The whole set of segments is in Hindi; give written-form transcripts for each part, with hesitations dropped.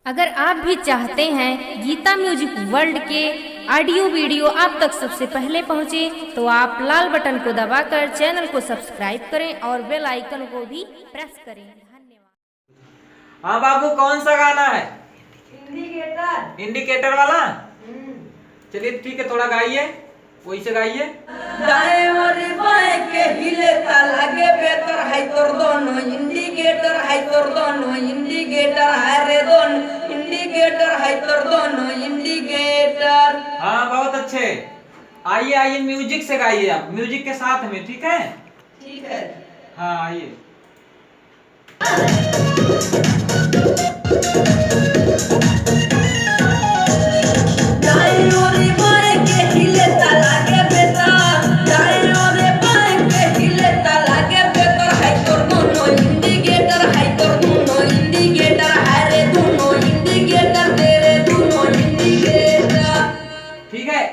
अगर आप भी चाहते हैं गीता म्यूजिक वर्ल्ड के ऑडियो वीडियो आप तक सबसे पहले पहुंचे, तो आप लाल बटन को दबाकर चैनल को सब्सक्राइब करें और बेल आइकन को भी प्रेस करें। धन्यवाद। हाँ बाबू, कौन सा गाना है? इंडिकेटर। इंडिकेटर वाला। चलिए ठीक है, थोड़ा गाइए, वही से गाइए। दाएं और बाएं के हिले ता लगे बेहतर है तोर दोनों इंडिकेटर है तोर दोनों इंडिकेटर है रे दोनों इंडिकेटर है तोर दोनों इंडिकेटर। हाँ बहुत अच्छे। आइए आइए, म्यूजिक से गाइए, आप म्यूजिक के साथ में। ठीक है? ठीक है। हाँ आइए।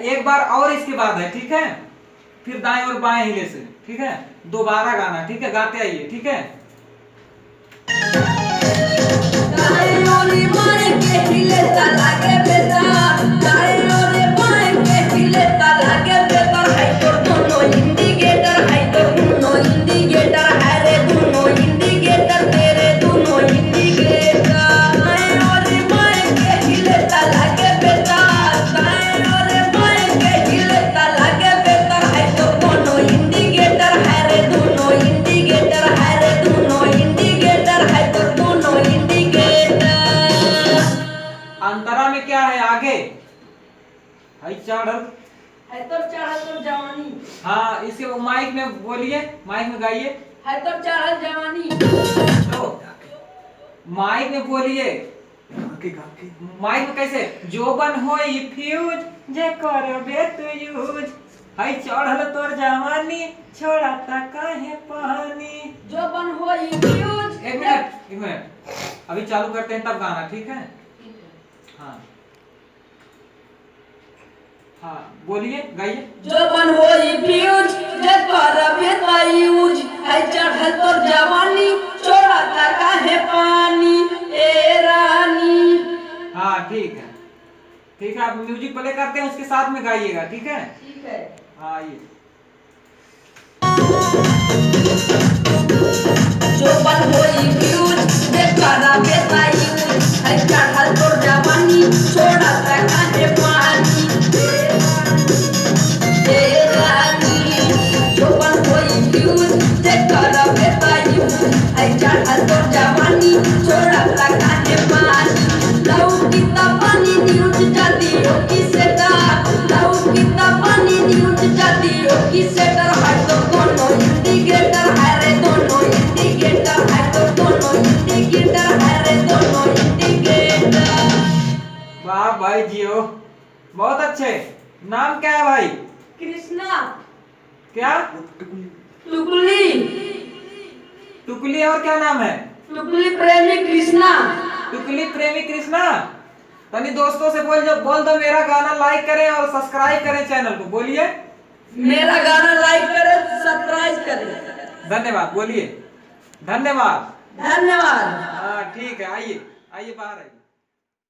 एक बार और इसके बाद है, ठीक है? फिर दाएं और बाएं हिले से, ठीक है? दोबारा गाना, ठीक है? गाते आइए, ठीक है? दाएं और बाएं के हिले ता लगे बेटा, दाएं और बाएं के हिले ता लगे बेटा है तोर दोनों इंडिकेटर है तोर दोनों इंडिकेटर है रे दोनों इंडिकेटर तेरे दोनों इंडिकेटर। दाएं और बाएं के हिले ता लगे बेटा, दाएं और बाएं के हिले ता लगे बेटा है तोर दोनों इंडिकेटर है रे दोनों इंडिकेटर है रे दोनों इंडिकेटर है तोर दोनों इंडिकेटर। अंतरा में क्या है आगे? हाई चढ़ल है तो चढ़ल तो जवानी। हाँ, इसके माइक में बोलिए, माइक में गाइए। है तो चढ़ल जवानी। तो माइक में बोलिए, माइक में कैसे? जोबन होई फ्यूज जे करबे तू यूज, हाई चढ़ल तोर जवानी छोड़ा ता काहे पानी। जो बन होई फ्यूज। एक मिनट, अभी चालू करते हैं तब गाना, ठीक है? हाँ हाँ बोलिए, गाइए। जो बन होई फ्यूज जे करबे तू यूज, है चढ़ल तोर जवानी छोड़ा ता काहे पानी ए रानी। हाँ ठीक है, ठीक है। आप म्यूजिक प्ले करते हैं, उसके साथ में गाइएगा, ठीक है? ठीक है। हाँ आइए। जो बन होई फ्यूज जे करबे तू यूज, है चढ़ल तोर जवानी छोड़ा ता काहे पानी ए रानी। जो बन होई फ्यूज जे करबे तू यूज, है चढ़ल तोर जवानी छोड़ा ता काहे पानी। लऊ किता पानी न्यूज जाती हो किसेटा, लऊ किता पानी न्यूज जाती हो किसेटर है तो दोनों इंडिकेटर है रे दोनों इंडिकेटर है तो दोनों इंडिकेटर है रे दोनों इंडिकेटर। वाह भाई जियो, बहुत अच्छे। नाम क्या है भाई? कृष्णा। क्या? टुकली। टुकली, और क्या नाम है? टुकली प्रेमी कृष्णा। टुकली प्रेमी कृष्णा। तनी दोस्तों से बोल दो मेरा गाना लाइक करें और सब्सक्राइब करें चैनल को। बोलिए। मेरा गाना लाइक करें, सब्सक्राइब करें। धन्यवाद बोलिए। धन्यवाद। धन्यवाद। हाँ ठीक है, आइए आइए, बाहर आइए।